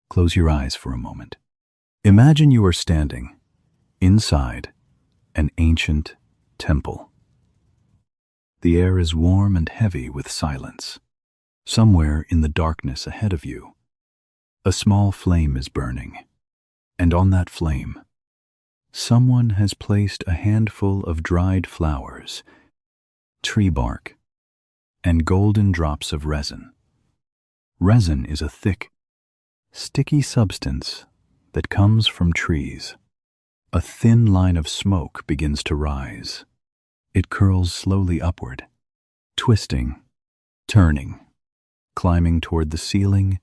Close your eyes for a moment. Imagine you are standing inside an ancient temple. The air is warm and heavy with silence. Somewhere in the darkness ahead of you, a small flame is burning, and on that flame, someone has placed a handful of dried flowers, tree bark, and golden drops of resin. Resin is a thick, sticky substance that comes from trees. A thin line of smoke begins to rise. It curls slowly upward, twisting, turning, climbing toward the ceiling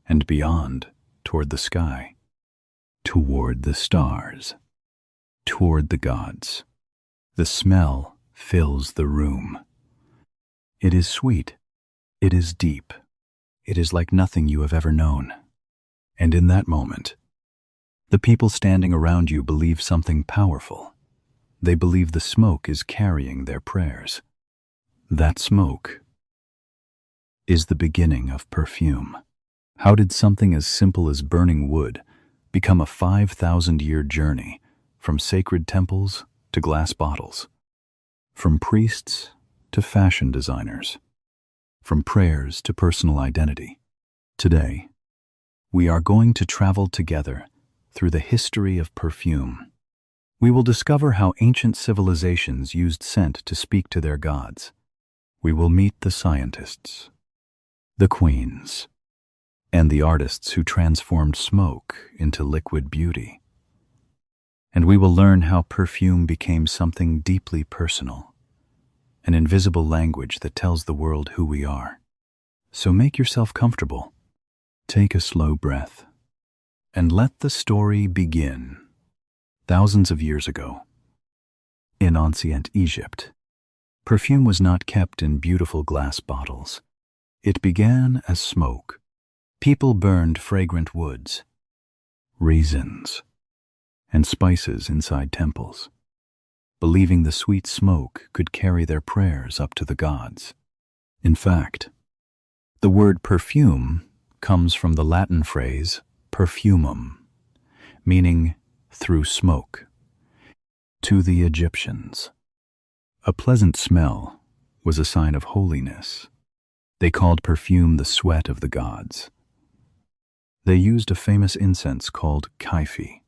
and beyond, toward the sky, toward the stars, toward the gods. The smell fills the room. It is sweet. It is deep. It is like nothing you have ever known. And in that moment, the people standing around you believe something powerful. They believe the smoke is carrying their prayers. That smoke is the beginning of perfume. How did something as simple as burning wood become a 5,000-year journey from sacred temples to glass bottles, from priests to fashion designers, from prayers to personal identity? Today, we are going to travel together through the history of perfume. We will discover how ancient civilizations used scent to speak to their gods. We will meet the scientists, the queens, and the artists who transformed smoke into liquid beauty. And we will learn how perfume became something deeply personal, an invisible language that tells the world who we are. So make yourself comfortable, take a slow breath, and let the story begin. Thousands of years ago, in ancient Egypt, perfume was not kept in beautiful glass bottles. It began as smoke. People burned fragrant woods, raisins, and spices inside temples, believing the sweet smoke could carry their prayers up to the gods. In fact, the word perfume comes from the Latin phrase perfumum, meaning through smoke. To the Egyptians, a pleasant smell was a sign of holiness. They called perfume the sweat of the gods. They used a famous incense called kaifi.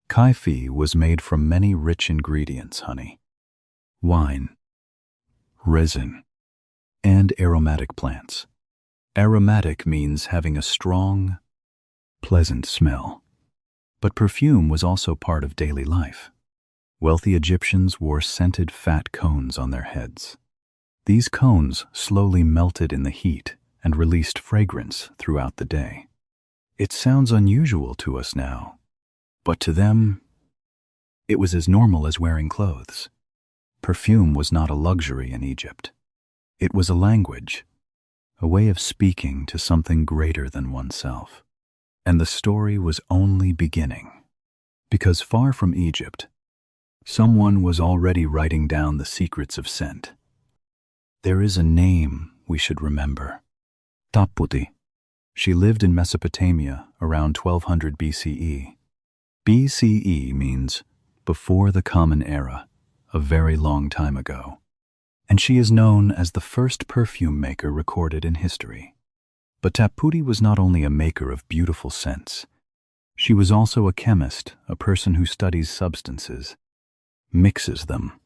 Kaifi was made from many rich ingredients: honey, wine, resin, and aromatic plants. Aromatic means having a strong, pleasant smell. But perfume was also part of daily life. Wealthy Egyptians wore scented fat cones on their heads. These cones slowly melted in the heat and released fragrance throughout the day. It sounds unusual to us now, but to them, it was as normal as wearing clothes. Perfume was not a luxury in Egypt. It was a language, a way of speaking to something greater than oneself. And the story was only beginning, because far from Egypt, someone was already writing down the secrets of scent. There is a name we should remember: Taputi. She lived in Mesopotamia around 1200 BCE. BCE means before the Common Era, a very long time ago. And she is known as the first perfume maker recorded in history. But Taputi was not only a maker of beautiful scents. She was also a chemist, a person who studies substances, mixes them,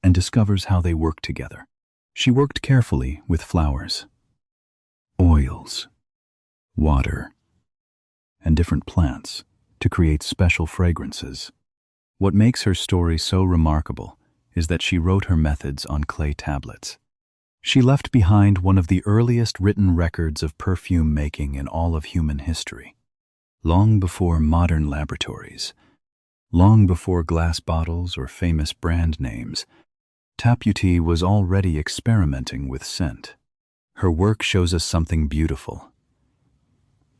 and discovers how they work together. She worked carefully with flowers, oils, water, and different plants to create special fragrances. What makes her story so remarkable is that she wrote her methods on clay tablets. She left behind one of the earliest written records of perfume making in all of human history. Long before modern laboratories, long before glass bottles or famous brand names, Taputi was already experimenting with scent. Her work shows us something beautiful.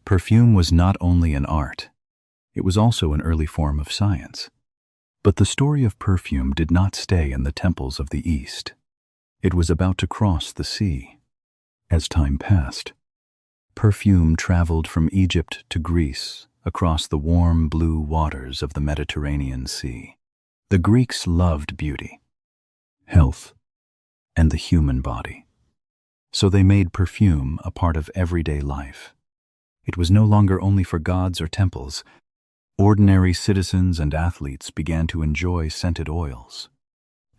Perfume was not only an art, it was also an early form of science. But the story of perfume did not stay in the temples of the East. It was about to cross the sea. As time passed, Perfume traveled from Egypt to Greece across the warm blue waters of the Mediterranean Sea. The Greeks loved beauty, health, and the human body. So they made perfume a part of everyday life. It was no longer only for gods or temples. Ordinary citizens and athletes began to enjoy scented oils.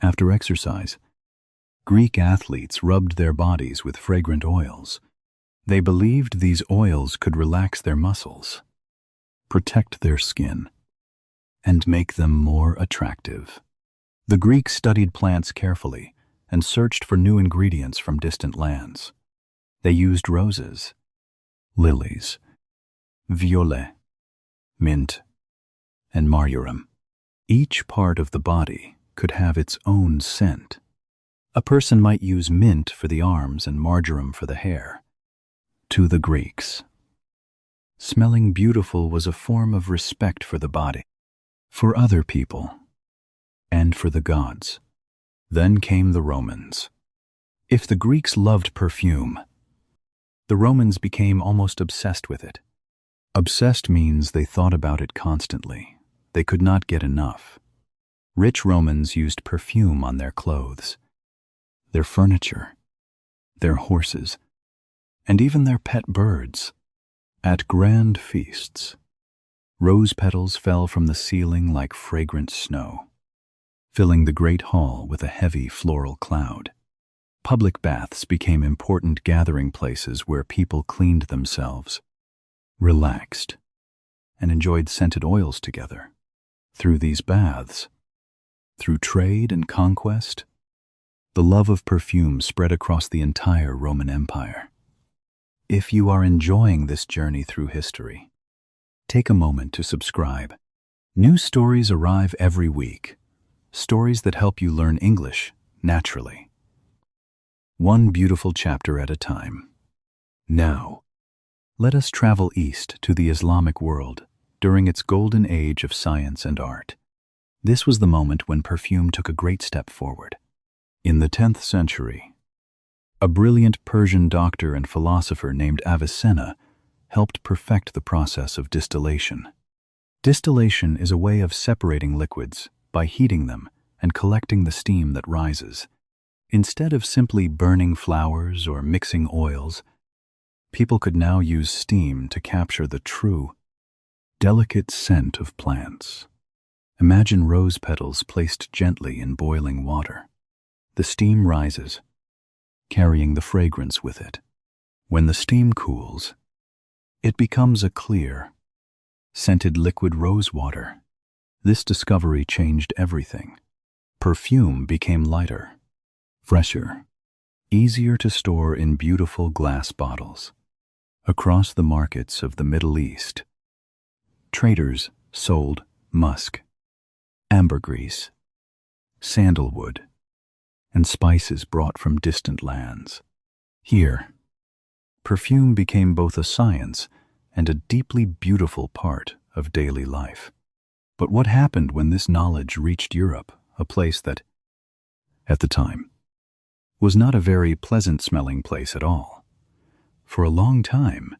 After exercise, Greek athletes rubbed their bodies with fragrant oils. They believed these oils could relax their muscles, protect their skin, and make them more attractive. The Greeks studied plants carefully and searched for new ingredients from distant lands. They used roses, lilies, violet, mint, and marjoram. Each part of the body could have its own scent. A person might use mint for the arms and marjoram for the hair. To the Greeks, smelling beautiful was a form of respect for the body, for other people, and for the gods. Then came the Romans. If the Greeks loved perfume, the Romans became almost obsessed with it. Obsessed means they thought about it constantly. They could not get enough. Rich Romans used perfume on their clothes, their furniture, their horses, and even their pet birds. At grand feasts, rose petals fell from the ceiling like fragrant snow, filling the great hall with a heavy floral cloud. Public baths became important gathering places where people cleaned themselves, relaxed, and enjoyed scented oils together. Through these baths, through trade and conquest, the love of perfume spread across the entire Roman Empire. If you are enjoying this journey through history, take a moment to subscribe. New stories arrive every week, stories that help you learn English naturally. One beautiful chapter at a time. Now, let us travel east to the Islamic world during its golden age of science and art. This was the moment when perfume took a great step forward. In the 10th century, a brilliant Persian doctor and philosopher named Avicenna helped perfect the process of distillation. Distillation is a way of separating liquids by heating them and collecting the steam that rises. Instead of simply burning flowers or mixing oils, people could now use steam to capture the true, delicate scent of plants. Imagine rose petals placed gently in boiling water. The steam rises, carrying the fragrance with it. When the steam cools, it becomes a clear, scented liquid rose water. This discovery changed everything. Perfume became lighter, fresher, easier to store in beautiful glass bottles. Across the markets of the Middle East, traders sold musk, ambergris, sandalwood, and spices brought from distant lands. Here, perfume became both a science and a deeply beautiful part of daily life. But what happened when this knowledge reached Europe, a place that, at the time, was not a very pleasant-smelling place at all? For a long time,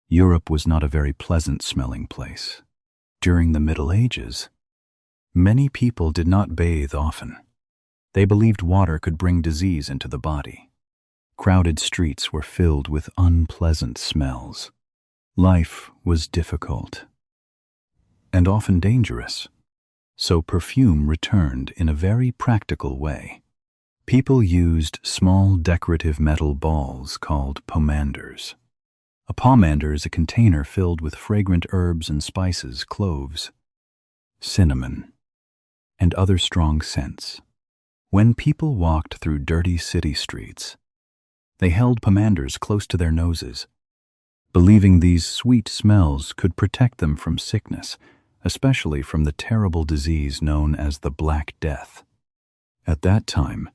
Europe was not a very pleasant-smelling place. During the Middle Ages, many people did not bathe often. They believed water could bring disease into the body. Crowded streets were filled with unpleasant smells. Life was difficult and often dangerous. So perfume returned in a very practical way. People used small decorative metal balls called pomanders. A pomander is a container filled with fragrant herbs and spices, cloves, cinnamon, and other strong scents. When people walked through dirty city streets, they held pomanders close to their noses, believing these sweet smells could protect them from sickness, especially from the terrible disease known as the Black Death. At that time,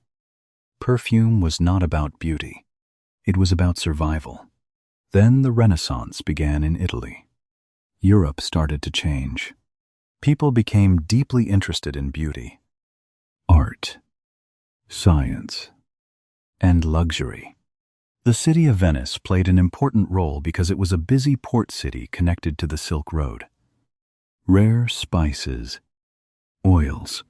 perfume was not about beauty. It was about survival. Then the Renaissance began in Italy. Europe started to change. People became deeply interested in beauty, art, science, and luxury. The city of Venice played an important role because it was a busy port city connected to the Silk Road. Rare spices, oils,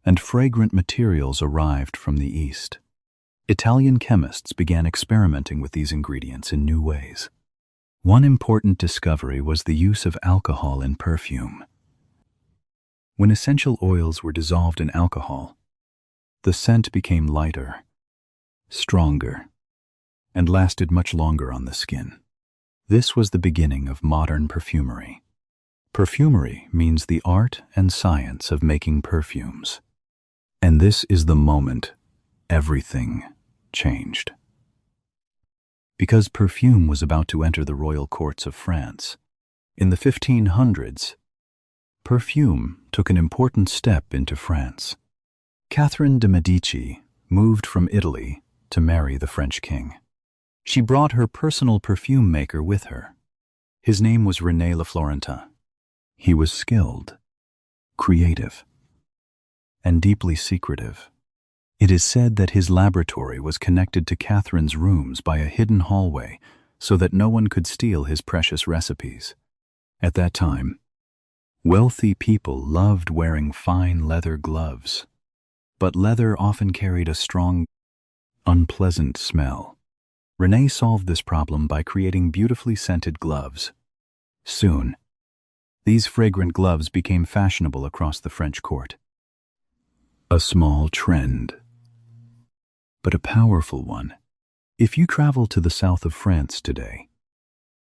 and fragrant materials arrived from the East. Italian chemists began experimenting with these ingredients in new ways. One important discovery was the use of alcohol in perfume. When essential oils were dissolved in alcohol, the scent became lighter, stronger, and lasted much longer on the skin. This was the beginning of modern perfumery. Perfumery means the art and science of making perfumes. And this is the moment everything changed. Because perfume was about to enter the royal courts of France, in the 1500s, perfume took an important step into France. Catherine de' Medici moved from Italy to marry the French king. She brought her personal perfume maker with her. His name was René Le Florentin. He was skilled, creative, and deeply secretive. It is said that his laboratory was connected to Catherine's rooms by a hidden hallway so that no one could steal his precious recipes. At that time, wealthy people loved wearing fine leather gloves, but leather often carried a strong, unpleasant smell. René solved this problem by creating beautifully scented gloves. Soon, these fragrant gloves became fashionable across the French court. A small trend, but a powerful one. If you travel to the south of France today,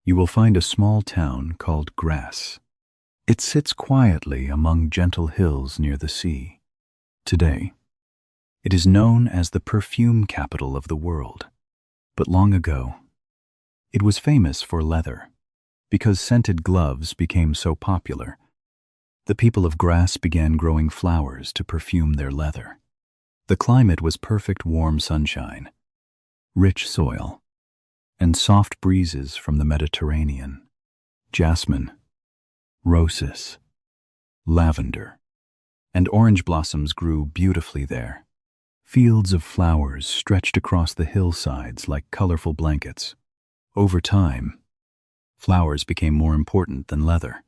you will find a small town called Grasse. It sits quietly among gentle hills near the sea. Today, it is known as the perfume capital of the world. But long ago, it was famous for leather. Because scented gloves became so popular, the people of Grasse began growing flowers to perfume their leather. The climate was perfect warm sunshine, rich soil, and soft breezes from the Mediterranean. Jasmine, roses, lavender, and orange blossoms grew beautifully there. Fields of flowers stretched across the hillsides like colorful blankets. Over time, flowers became more important than leather.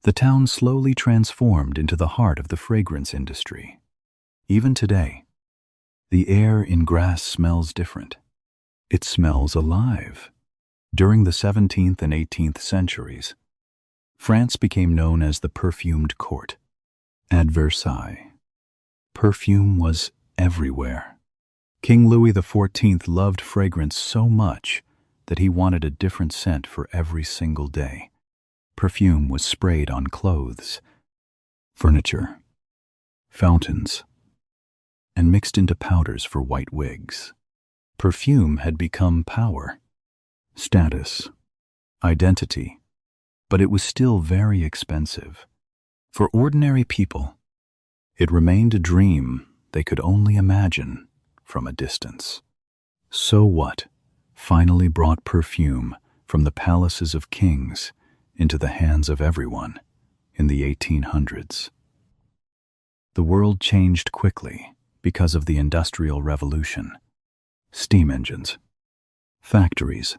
The town slowly transformed into the heart of the fragrance industry. Even today, the air in Grasse smells different. It smells alive. During the 17th and 18th centuries, France became known as the perfumed court. At Versailles, perfume was everywhere. King Louis XIV loved fragrance so much that he wanted a different scent for every single day. Perfume was sprayed on clothes, furniture, fountains, and mixed into powders for white wigs. Perfume had become power, status, identity, but it was still very expensive. For ordinary people, it remained a dream they could only imagine from a distance. So what finally brought perfume from the palaces of kings into the hands of everyone in the 1800s? The world changed quickly because of the Industrial Revolution. Steam engines, factories,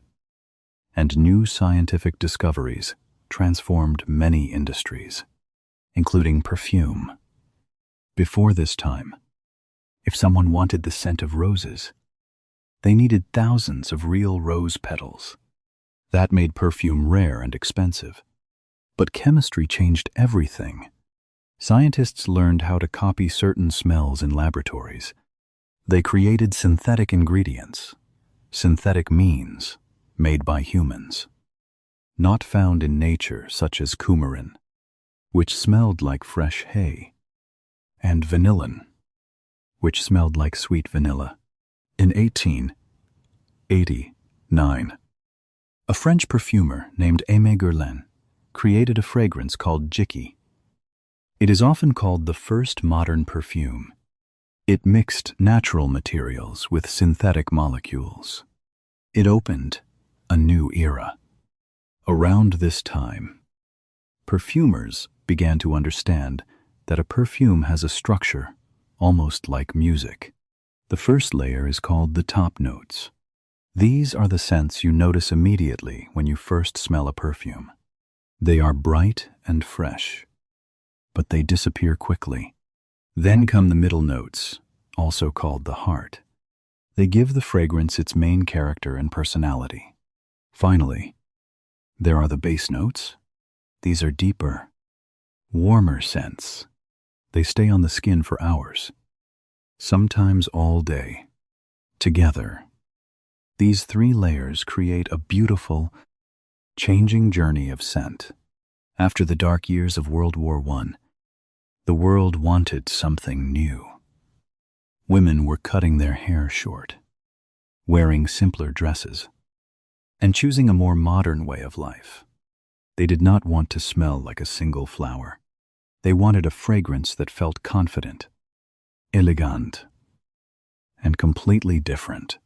and new scientific discoveries transformed many industries, including perfume. Before this time, if someone wanted the scent of roses, they needed thousands of real rose petals. That made perfume rare and expensive. But chemistry changed everything. Scientists learned how to copy certain smells in laboratories. They created synthetic ingredients, synthetic means made by humans, not found in nature, such as coumarin, which smelled like fresh hay, and vanillin, which smelled like sweet vanilla. In 1889, a French perfumer named Aimé Guerlain created a fragrance called Jicky. It is often called the first modern perfume. It mixed natural materials with synthetic molecules. It opened a new era. Around this time, perfumers began to understand that a perfume has a structure almost like music. The first layer is called the top notes. These are the scents you notice immediately when you first smell a perfume. They are bright and fresh, but they disappear quickly. Then come the middle notes, also called the heart. They give the fragrance its main character and personality. Finally, there are the base notes. These are deeper, warmer scents. They stay on the skin for hours, sometimes all day. Together, these three layers create a beautiful, changing journey of scent. After the dark years of World War I, the world wanted something new. Women were cutting their hair short, wearing simpler dresses, and choosing a more modern way of life. They did not want to smell like a single flower. They wanted a fragrance that felt confident, elegant, and completely different.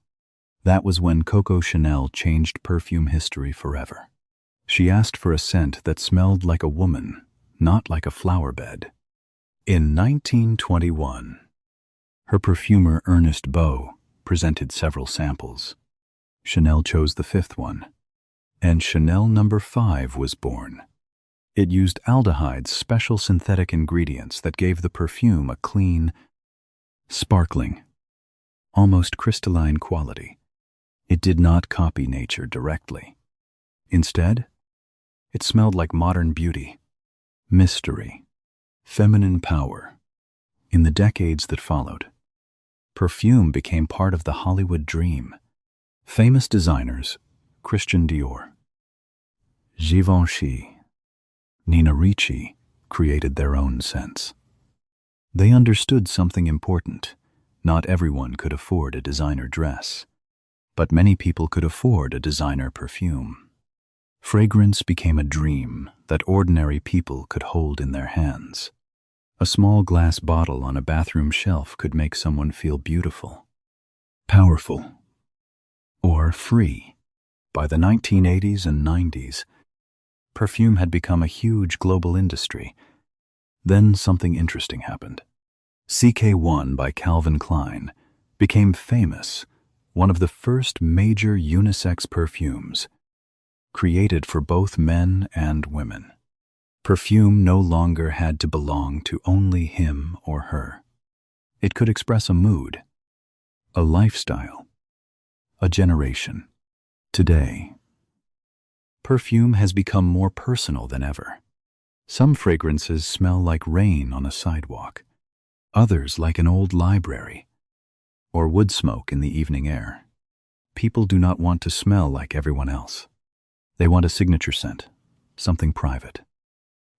That was when Coco Chanel changed perfume history forever. She asked for a scent that smelled like a woman, not like a flower bed. In 1921, her perfumer Ernest Beau presented several samples. Chanel chose the fifth one, and Chanel No. 5 was born. It used aldehyde's special synthetic ingredients that gave the perfume a clean, sparkling, almost crystalline quality. It did not copy nature directly. Instead, it smelled like modern beauty, mystery, feminine power. In the decades that followed, perfume became part of the Hollywood dream. Famous designers, Christian Dior, Givenchy, Nina Ricci, created their own scents. They understood something important. Not everyone could afford a designer dress, but many people could afford a designer perfume. Fragrance became a dream that ordinary people could hold in their hands. A small glass bottle on a bathroom shelf could make someone feel beautiful, powerful, or free. By the 1980s and 90s, perfume had become a huge global industry. Then something interesting happened. CK1 by Calvin Klein became famous, one of the first major unisex perfumes, created for both men and women. Perfume no longer had to belong to only him or her. It could express a mood, a lifestyle, a generation. Today, perfume has become more personal than ever. Some fragrances smell like rain on a sidewalk, others like an old library, or wood smoke in the evening air. People do not want to smell like everyone else. They want a signature scent, something private,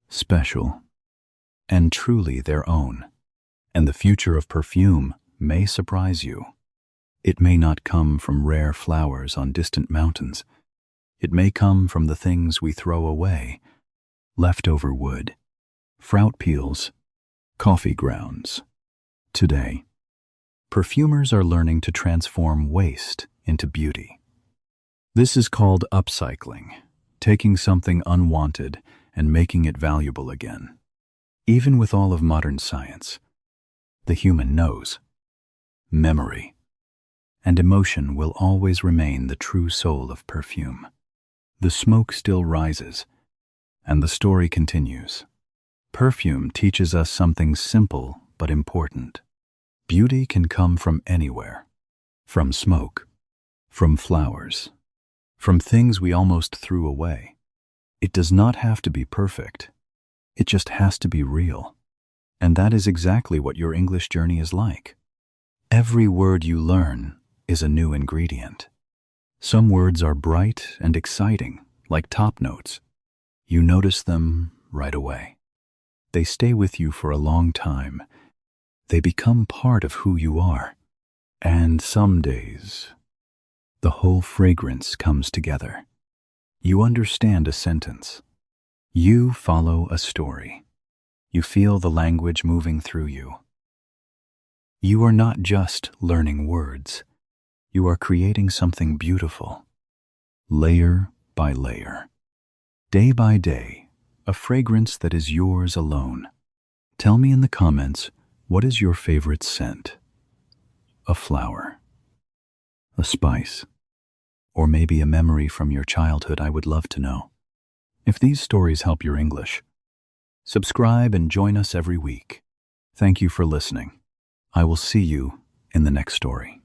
special, and truly their own. And the future of perfume may surprise you. It may not come from rare flowers on distant mountains. It may come from the things we throw away: leftover wood, fruit peels, coffee grounds. Today, perfumers are learning to transform waste into beauty. This is called upcycling, taking something unwanted and making it valuable again. Even with all of modern science, the human knows, memory, and emotion will always remain the true soul of perfume. The smoke still rises, and the story continues. Perfume teaches us something simple but important. Beauty can come from anywhere, from smoke, from flowers, from things we almost threw away. It does not have to be perfect. It just has to be real. And that is exactly what your English journey is like. Every word you learn is a new ingredient. Some words are bright and exciting, like top notes. You notice them right away. They stay with you for a long time. They become part of who you are. And some days, the whole fragrance comes together. You understand a sentence. You follow a story. You feel the language moving through you. You are not just learning words. You are creating something beautiful, layer by layer. Day by day, a fragrance that is yours alone. Tell me in the comments, what is your favorite scent? A flower, a spice, Or maybe a memory from your childhood, I would love to know. If these stories help your English, subscribe and join us every week. Thank you for listening. I will see you in the next story.